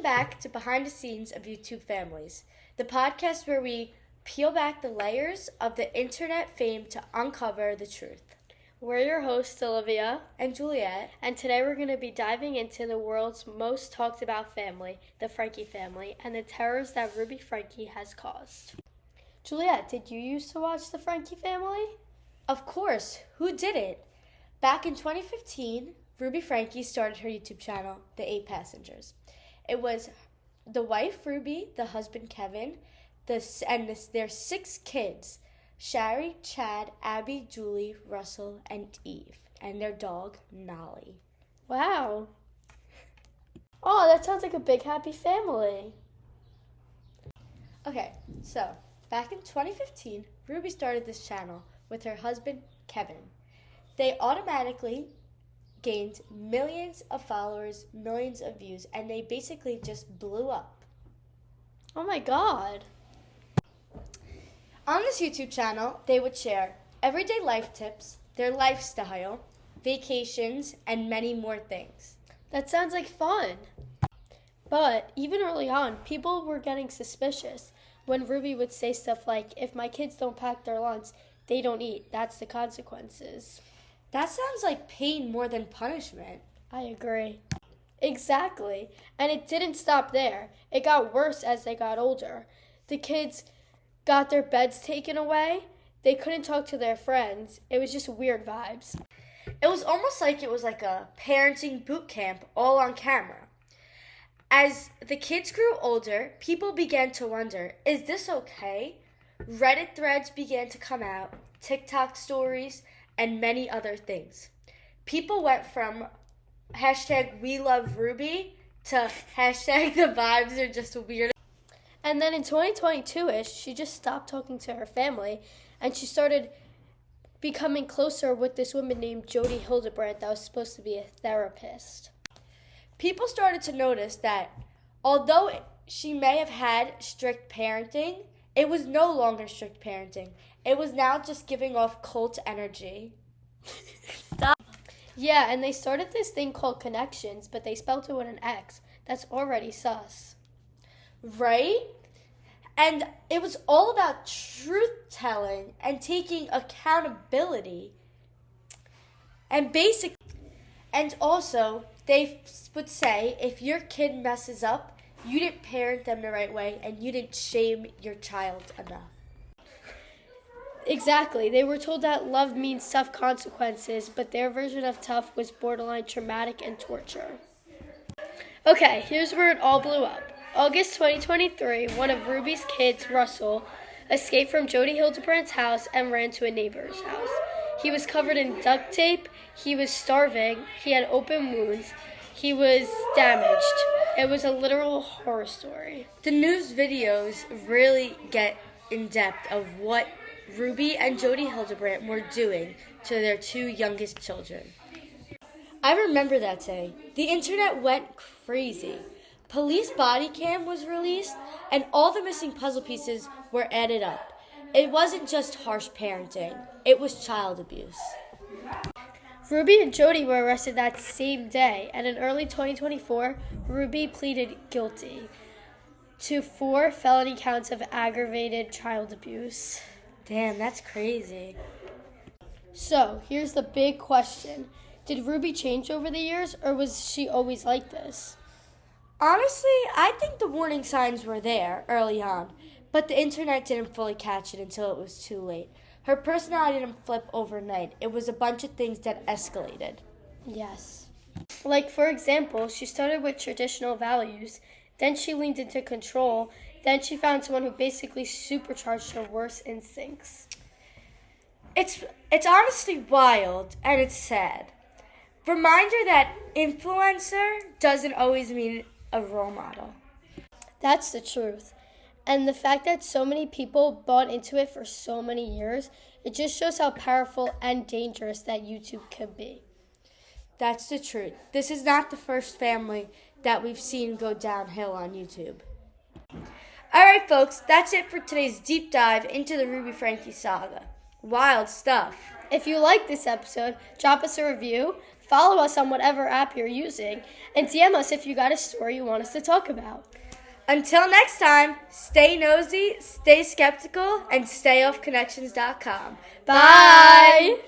back to Behind the Scenes of YouTube Families, the podcast where we peel back the layers of the internet fame to uncover the truth. We're your hosts, Olivia and Juliet, and today we're going to be diving into the world's most talked about family, the Franke family, and the terrors that Ruby Franke has caused. Juliet, did you used to watch the Franke family? Of course, who didn't? Back in 2015, Ruby Franke started her YouTube channel, The 8 Passengers. It was the wife, Ruby, the husband, Kevin, their 6 kids, Shari, Chad, Abby, Julie, Russell, and Eve, and their dog, Nolly. Wow. Oh, that sounds like a big happy family. Okay, so back in 2015, Ruby started this channel with her husband, Kevin. They automatically gained millions of followers, millions of views, and they basically just blew up. Oh my God. On this YouTube channel, they would share everyday life tips, their lifestyle, vacations, and many more things. That sounds like fun. But even early on, people were getting suspicious when Ruby would say stuff like, if my kids don't pack their lunch, they don't eat. That's the consequences. That sounds like pain more than punishment. I agree. Exactly. And it didn't stop there. It got worse as they got older. The kids got their beds taken away. They couldn't talk to their friends. It was just weird vibes. It was almost like it was like a parenting boot camp all on camera. As the kids grew older, people began to wonder, is this okay? Reddit threads began to come out, TikTok stories, and many other things. People went from #WeLoveRuby to #the vibes are just weird. And then in 2022-ish, she just stopped talking to her family, and she started becoming closer with this woman named Jodi Hildebrandt that was supposed to be a therapist. People started to notice that although she may have had strict parenting, it was no longer strict parenting. It was now just giving off cult energy. Stop. Yeah, and they started this thing called Connections, but they spelled it with an X. That's already sus. Right? And it was all about truth-telling and taking accountability. And also, they would say, if your kid messes up, you didn't parent them the right way and you didn't shame your child enough. Exactly. They were told that love means tough consequences, but their version of tough was borderline traumatic and torture. Okay, here's where it all blew up. August 2023, one of Ruby's kids, Russell, escaped from Jodi Hildebrandt's house and ran to a neighbor's house. He was covered in duct tape, he was starving, he had open wounds, he was damaged. It was a literal horror story. The news videos really get in depth of what Ruby and Jodi Hildebrandt were doing to their 2 youngest children. I remember that day. The internet went crazy. Police body cam was released, and all the missing puzzle pieces were added up. It wasn't just harsh parenting. It was child abuse. Ruby and Jodi were arrested that same day, and in early 2024, Ruby pleaded guilty to 4 felony counts of aggravated child abuse. Damn, that's crazy. So, here's the big question. Did Ruby change over the years, or was she always like this? Honestly, I think the warning signs were there early on, but the internet didn't fully catch it until it was too late. Her personality didn't flip overnight. It was a bunch of things that escalated. Yes. Like, for example, she started with traditional values, then she leaned into control, then she found someone who basically supercharged her worst instincts. It's honestly wild, and it's sad. Reminder that influencer doesn't always mean a role model. That's the truth. And the fact that so many people bought into it for so many years, it just shows how powerful and dangerous that YouTube could be. That's the truth. This is not the first family that we've seen go downhill on YouTube. All right, folks, that's it for today's deep dive into the Ruby Franke saga. Wild stuff. If you like this episode, drop us a review, follow us on whatever app you're using, and DM us if you got a story you want us to talk about. Until next time, stay nosy, stay skeptical, and stay off connections.com. Bye!